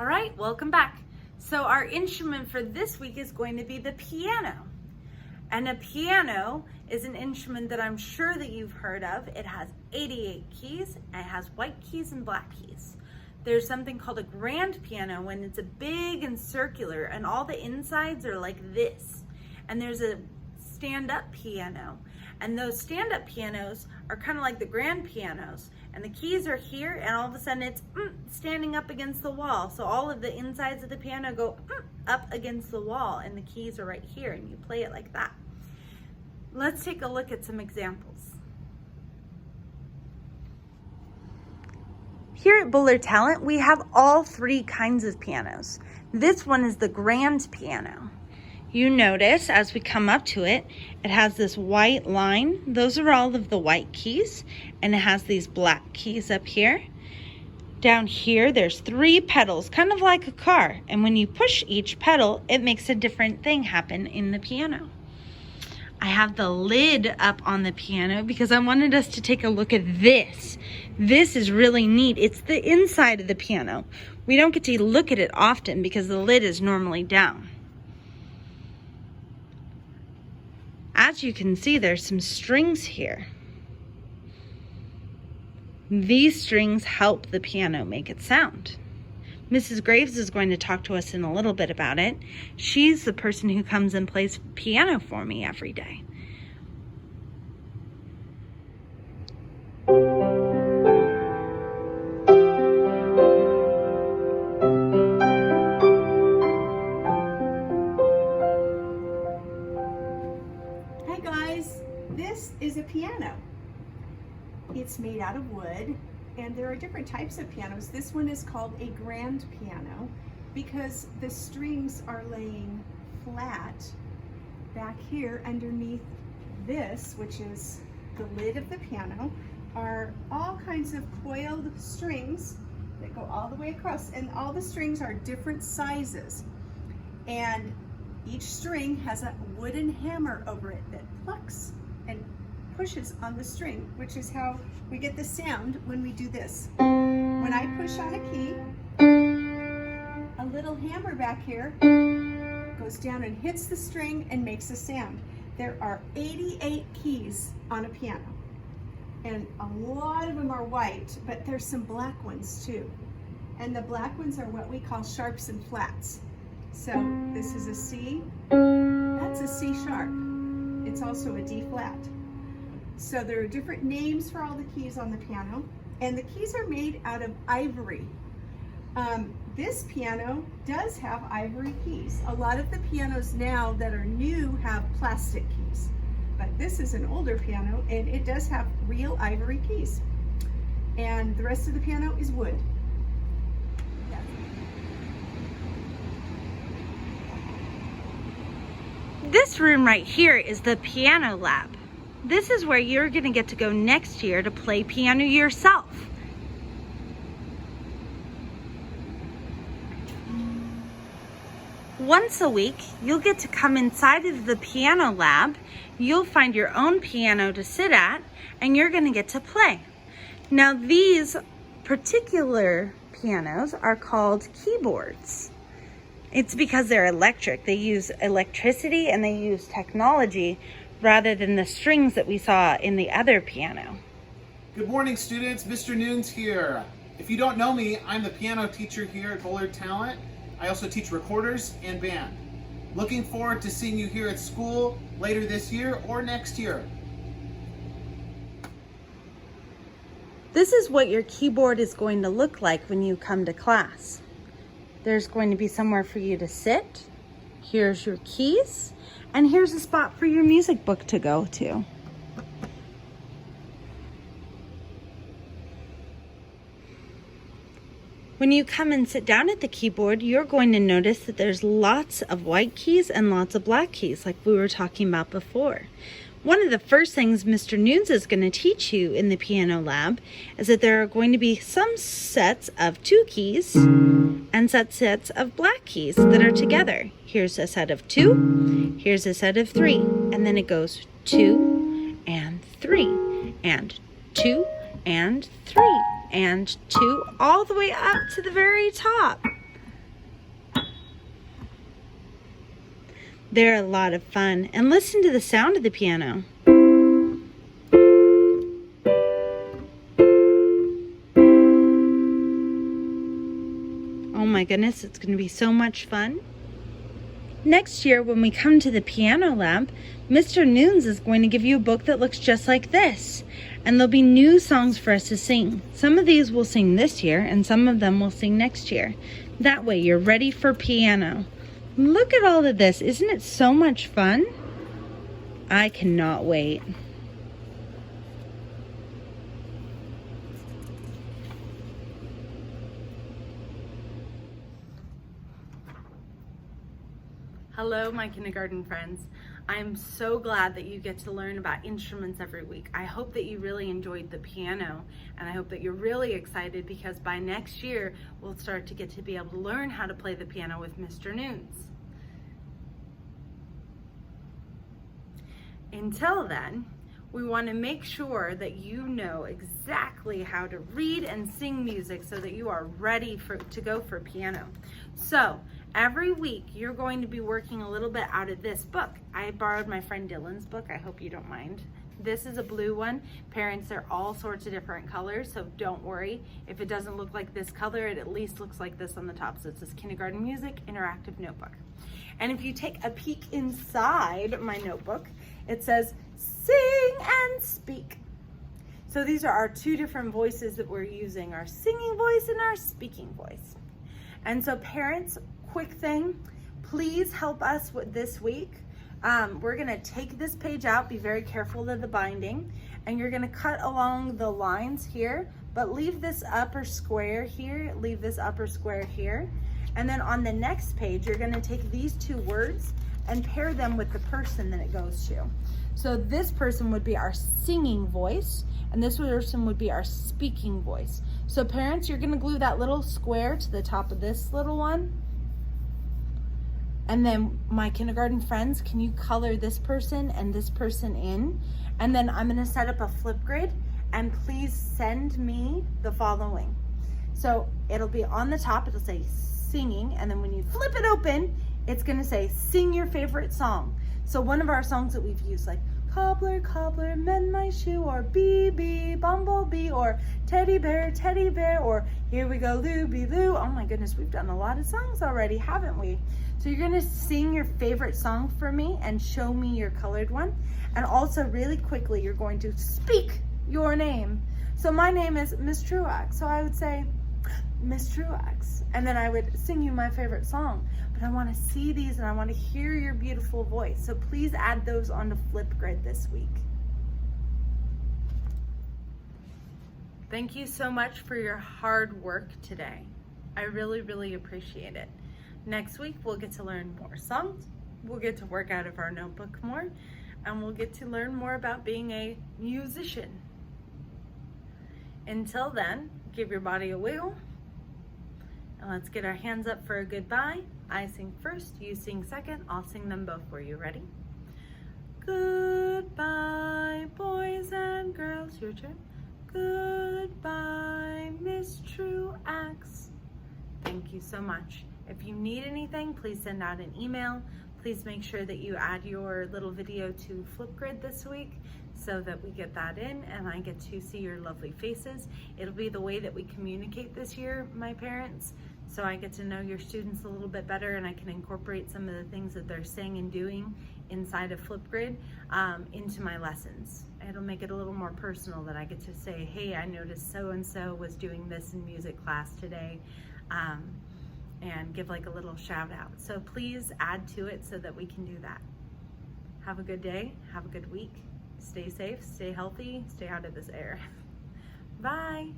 All right, welcome back. So our instrument for this week is going to be the piano. And a piano is an instrument that I'm sure that you've heard of. It has 88 keys, and it has white keys and black keys. There's something called a grand piano when it's a big and circular and all the insides are like this. And there's a stand-up piano. And those stand-up pianos are kind of like the grand pianos. And the keys are here, and all of a sudden it's standing up against the wall. So all of the insides of the piano go up against the wall, and the keys are right here, and you play it like that. Let's take a look at some examples. Here at Bullard Talent, we have all three kinds of pianos. This one is the grand piano. You notice as we come up to it, it has this white line. Those are all of the white keys, and it has these black keys up here. Down here, there's 3 pedals, kind of like a car. And when you push each pedal, it makes a different thing happen in the piano. I have the lid up on the piano because I wanted us to take a look at this. This is really neat. It's the inside of the piano. We don't get to look at it often because the lid is normally down. As you can see, there's some strings here. These strings help the piano make it sound. Mrs. Graves is going to talk to us in a little bit about it. She's the person who comes and plays piano for me every day. Hi guys, this is a piano. It's made out of wood, and there are different types of pianos. This one is called a grand piano because the strings are laying flat back here underneath this, which is the lid of the piano, are all kinds of coiled strings that go all the way across, and all the strings are different sizes. And each string has a wooden hammer over it that plucks and pushes on the string, which is how we get the sound when we do this. When I push on a key, a little hammer back here goes down and hits the string and makes a sound. There are 88 keys on a piano, and a lot of them are white, but there's some black ones too. And the black ones are what we call sharps and flats. So this is a C, that's a C sharp. It's also a D flat. So there are different names for all the keys on the piano, and the keys are made out of ivory. This piano does have ivory keys. A lot of the pianos now that are new have plastic keys, but this is an older piano and it does have real ivory keys. And the rest of the piano is wood. This room right here is the piano lab. This is where you're going to get to go next year to play piano yourself. Once a week, you'll get to come inside of the piano lab. You'll find your own piano to sit at, and you're going to get to play. Now, these particular pianos are called keyboards. It's because they're electric. They use electricity and they use technology rather than the strings that we saw in the other piano. Good morning, students. Mr. Nunes here. If you don't know me, I'm the piano teacher here at Bullard Talent. I also teach recorders and band. Looking forward to seeing you here at school later this year or next year. This is what your keyboard is going to look like when you come to class. There's going to be somewhere for you to sit. Here's your keys, and here's a spot for your music book to go to. When you come and sit down at the keyboard, you're going to notice that there's lots of white keys and lots of black keys, like we were talking about before. One of the first things Mr. Nunes is going to teach you in the piano lab is that there are going to be some sets of 2 keys and sets of black keys that are together. Here's a set of 2, here's a set of 3, and then it goes 2 and 3 and 2 and 3 and 2 all the way up to the very top. They're a lot of fun. And listen to the sound of the piano. Oh my goodness, it's going to be so much fun. Next year, when we come to the piano lab, Mr. Nunes is going to give you a book that looks just like this. And there'll be new songs for us to sing. Some of these we'll sing this year, and some of them we'll sing next year. That way, you're ready for piano. Look at all of this. Isn't it so much fun? I cannot wait. Hello, my kindergarten friends. I'm so glad that you get to learn about instruments every week. I hope that you really enjoyed the piano, and I hope that you're really excited because by next year, we'll start to get to be able to learn how to play the piano with Mr. Nunes. Until then, we want to make sure that you know exactly how to read and sing music so that you are ready to go for piano. So every week you're going to be working a little bit out of this book. I borrowed my friend Dylan's book. I hope you don't mind. This is a blue one. Parents, they're all sorts of different colors, so don't worry. If it doesn't look like this color, it at least looks like this on the top. So it says Kindergarten Music Interactive Notebook. And if you take a peek inside my notebook, it says sing and speak. So these are our two different voices that we're using, our singing voice and our speaking voice. And so parents, quick thing, please help us with this week. We're gonna take this page out, be very careful of the binding, and you're gonna cut along the lines here, but leave this upper square here, leave this upper square here. And then on the next page, you're gonna take these two words and pair them with the person that it goes to. So this person would be our singing voice, and this person would be our speaking voice. So parents, you're gonna glue that little square to the top of this little one. And then my kindergarten friends, can you color this person and this person in? And then I'm gonna set up a Flipgrid, and please send me the following. So it'll be on the top, it'll say singing, and then when you flip it open, it's gonna say sing your favorite song. So one of our songs that we've used, like cobbler, cobbler, mend my shoe, or bee, bee, bumblebee, or teddy bear, or here we go, Looby Loo. Oh my goodness, we've done a lot of songs already, haven't we? So you're gonna sing your favorite song for me and show me your colored one. And also really quickly, you're going to speak your name. So my name is Miss Truax, so I would say, Miss Truax, and then I would sing you my favorite song. But I want to see these and I want to hear your beautiful voice. So please add those onto Flipgrid this week. Thank you so much for your hard work today. I really, really appreciate it. Next week, we'll get to learn more songs. We'll get to work out of our notebook more, and we'll get to learn more about being a musician. Until then, give your body a wiggle. And let's get our hands up for a goodbye. I sing first, you sing second. I'll sing them both for you. Ready? Goodbye, boys and girls. Your turn. Goodbye, Miss Truax. Thank you so much. If you need anything, please send out an email. Please make sure that you add your little video to Flipgrid this week so that we get that in and I get to see your lovely faces. It'll be the way that we communicate this year, my parents, so I get to know your students a little bit better and I can incorporate some of the things that they're saying and doing inside of Flipgrid into my lessons. It'll make it a little more personal that I get to say, hey, I noticed so-and-so was doing this in music class today. And give like a little shout out. So please add to it so that we can do that. Have a good day, have a good week. Stay safe, stay healthy, stay out of this air. Bye.